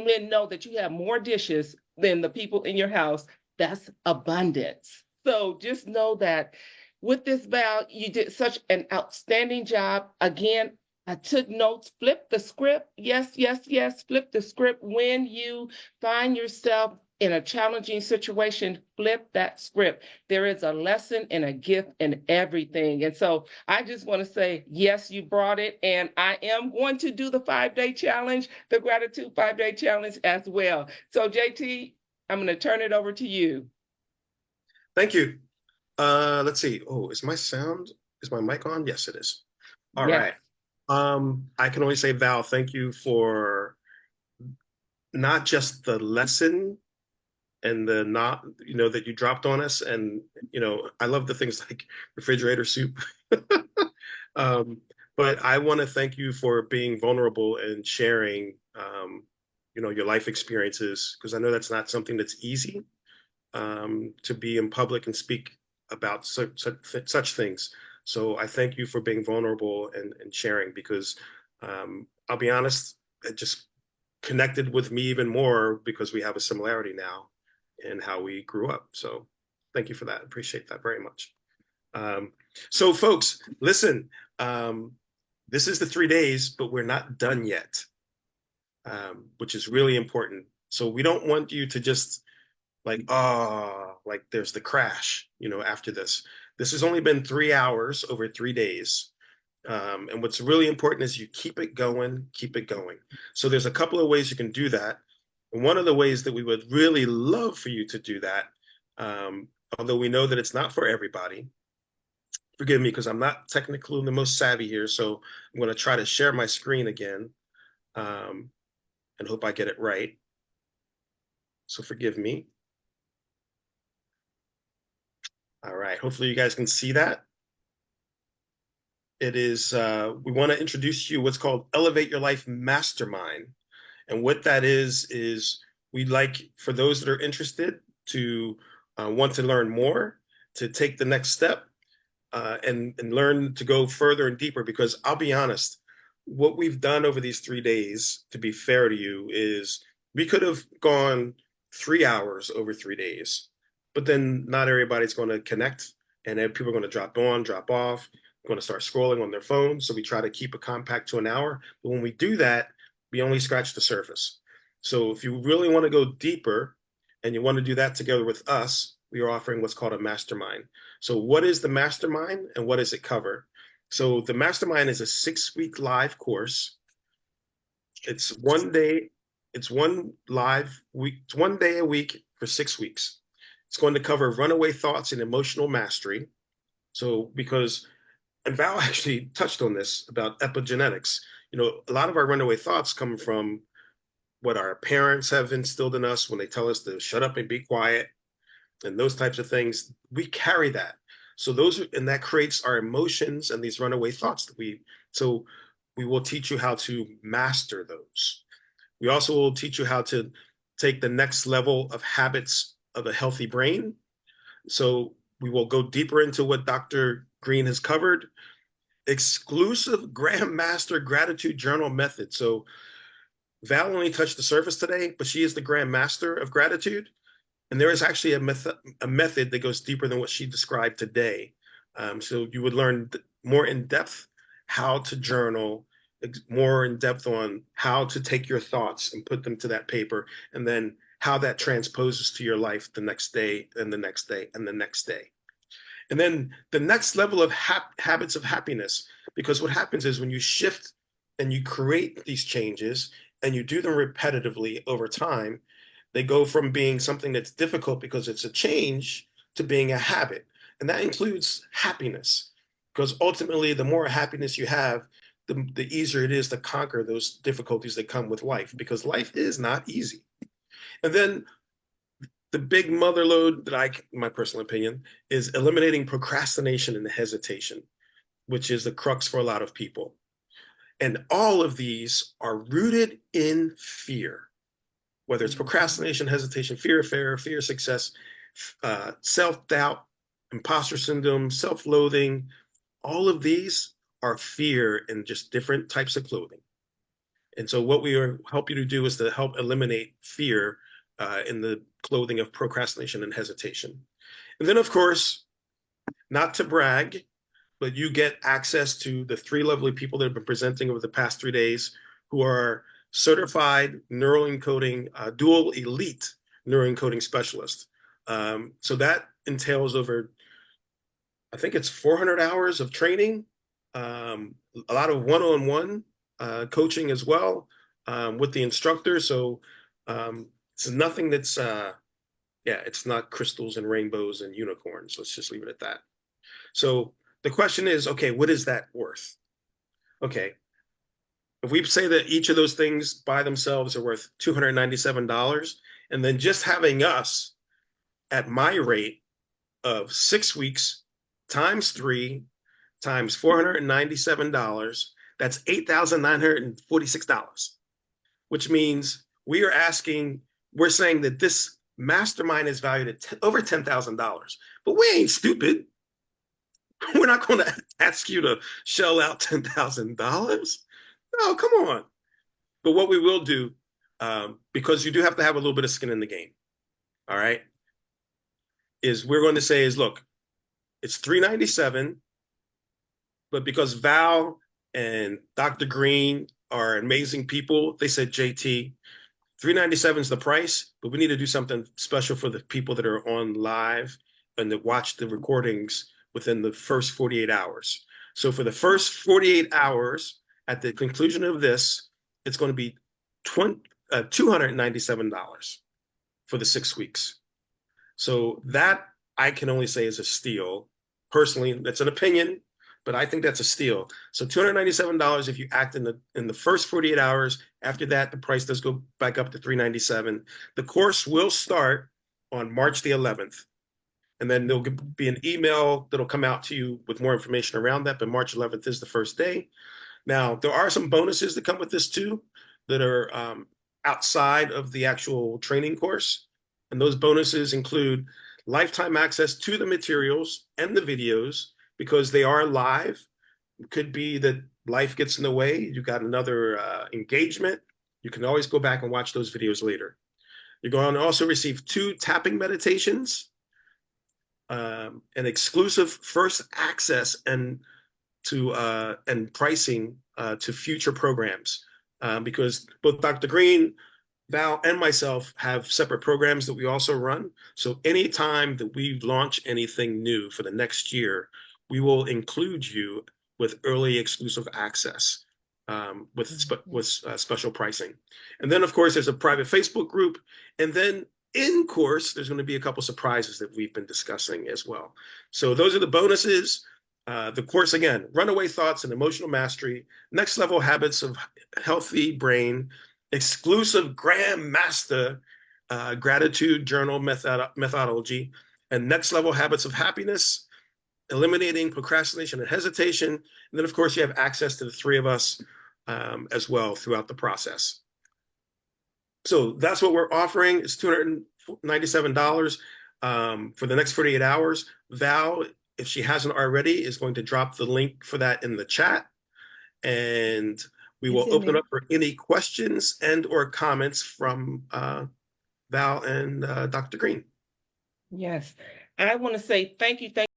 men know that you have more dishes than the people in your house, that's abundance. So just know that with this vow, you did such an outstanding job. Again, I took notes, flip the script. Yes, yes, yes, flip the script. When you find yourself in a challenging situation, flip that script. There is a lesson and a gift in everything. And so I just want to say, yes, you brought it. And I am going to do the 5-day challenge, the gratitude 5-day challenge as well. So, JT, I'm going to turn it over to you. Thank you. Let's see. Oh, is my mic on? Yes, it is. All Yes. right. I can only say, Val, thank you for not just the lesson and the not, that you dropped on us. And, I love the things like refrigerator soup. um, but I want to thank you for being vulnerable and sharing, your life experiences, because I know that's not something that's easy, to be in public and speak about such things. So I thank you for being vulnerable and sharing, because I'll be honest, it just connected with me even more because we have a similarity now in how we grew up. So thank you for that. Appreciate that very much. So folks, listen, this is the 3 days, but we're not done yet, which is really important. So we don't want you to just like there's the crash, after this. This has only been 3 hours over 3 days. And what's really important is you keep it going, keep it going. So there's a couple of ways you can do that. And one of the ways that we would really love for you to do that, although we know that it's not for everybody, forgive me because I'm not technically the most savvy here. So I'm going to try to share my screen again, and hope I get it right. So forgive me. All right, hopefully you guys can see that. It is, we want to introduce you what's called Elevate Your Life Mastermind. And what that is we'd like for those that are interested to want to learn more, to take the next step, and learn to go further and deeper. Because I'll be honest, what we've done over these 3 days, to be fair to you, is we could have gone 3 hours over 3 days, but then not everybody's going to connect, and then people are going to drop on, drop off, going to start scrolling on their phone. So we try to keep it compact to an hour. But when we do that, we only scratch the surface. So if you really want to go deeper and you want to do that together with us, we are offering what's called a mastermind. So what is the mastermind and what does it cover? So the mastermind is a 6-week live course. It's one day, it's one live week, it's one day a week for 6 weeks. It's going to cover runaway thoughts and emotional mastery. So because, and Val actually touched on this about epigenetics. A lot of our runaway thoughts come from what our parents have instilled in us when they tell us to shut up and be quiet and those types of things. We carry that. So and that creates our emotions and these runaway thoughts so we will teach you how to master those. We also will teach you how to take the next level of habits of a healthy brain. So we will go deeper into what Dr. Green has covered. Exclusive Grandmaster Gratitude Journal method. So Val only touched the surface today, but she is the Grandmaster of Gratitude. And there is actually a method that goes deeper than what she described today. So you would learn more in depth how to journal, more in depth on how to take your thoughts and put them to that paper, and then how that transposes to your life the next day and the next day and the next day. And then the next level of habits of happiness, because what happens is when you shift and you create these changes and you do them repetitively over time, they go from being something that's difficult because it's a change to being a habit. And that includes happiness, because ultimately, the more happiness you have, the easier it is to conquer those difficulties that come with life, because life is not easy. And then the big mother lode that my personal opinion, is eliminating procrastination and hesitation, which is the crux for a lot of people. And all of these are rooted in fear, whether it's procrastination, hesitation, fear of failure, fear of success, self-doubt, imposter syndrome, self-loathing. All of these are fear in just different types of clothing. And so what we help you to do is to help eliminate fear in the clothing of procrastination and hesitation. And then, of course, not to brag, but you get access to the 3 lovely people that have been presenting over the past 3 days who are certified neural encoding, dual elite neural encoding specialists. So that entails over, I think it's 400 hours of training, a lot of one-on-one coaching as well with the instructor. So it's nothing that's, it's not crystals and rainbows and unicorns. Let's just leave it at that. So the question is, okay, what is that worth? Okay, if we say that each of those things by themselves are worth $297, and then just having us at my rate of 6 weeks times 3 times $497, that's $8,946, which means we're saying that this mastermind is valued at over $10,000, but we ain't stupid. We're not going to ask you to shell out $10,000. No, come on. But what we will do, because you do have to have a little bit of skin in the game, all right, is we're going to say is, look, it's $397, but because Val and Dr. Green are amazing people, they said, JT, $397 is the price, but we need to do something special for the people that are on live and that watch the recordings within the first 48 hours. So for the first 48 hours, at the conclusion of this, it's going to be $297 for the 6 weeks. So that I can only say is a steal. Personally, that's an opinion, but I think that's a steal. So $297 if you act in the first 48 hours. After that, the price does go back up to $397. The course will start on March the 11th. And then there'll be an email that'll come out to you with more information around that. But March 11th is the first day. Now, there are some bonuses that come with this too that are outside of the actual training course. And those bonuses include lifetime access to the materials and the videos because they are live. It could be that life gets in the way. You got another engagement. You can always go back and watch those videos later. You're going to also receive 2 tapping meditations, an exclusive first access and pricing to future programs, because both Dr. Green, Val, and myself have separate programs that we also run. So anytime that we launch anything new for the next year, we will include you with early exclusive access with special pricing. And then, of course, there's a private Facebook group. And then in course, there's going to be a couple surprises that we've been discussing as well. So those are the bonuses. The course, again, runaway thoughts and emotional mastery, next level habits of healthy brain, exclusive Grandmaster gratitude journal methodology, and next level habits of happiness, eliminating procrastination and hesitation. And then, of course, you have access to the 3 of us as well throughout the process. So that's what we're offering. It's $297 for the next 48 hours. Val, if she hasn't already, is going to drop the link for that in the chat. And we will open it up for any questions and or comments from Val and Dr. Green. Yes. I want to say thank you.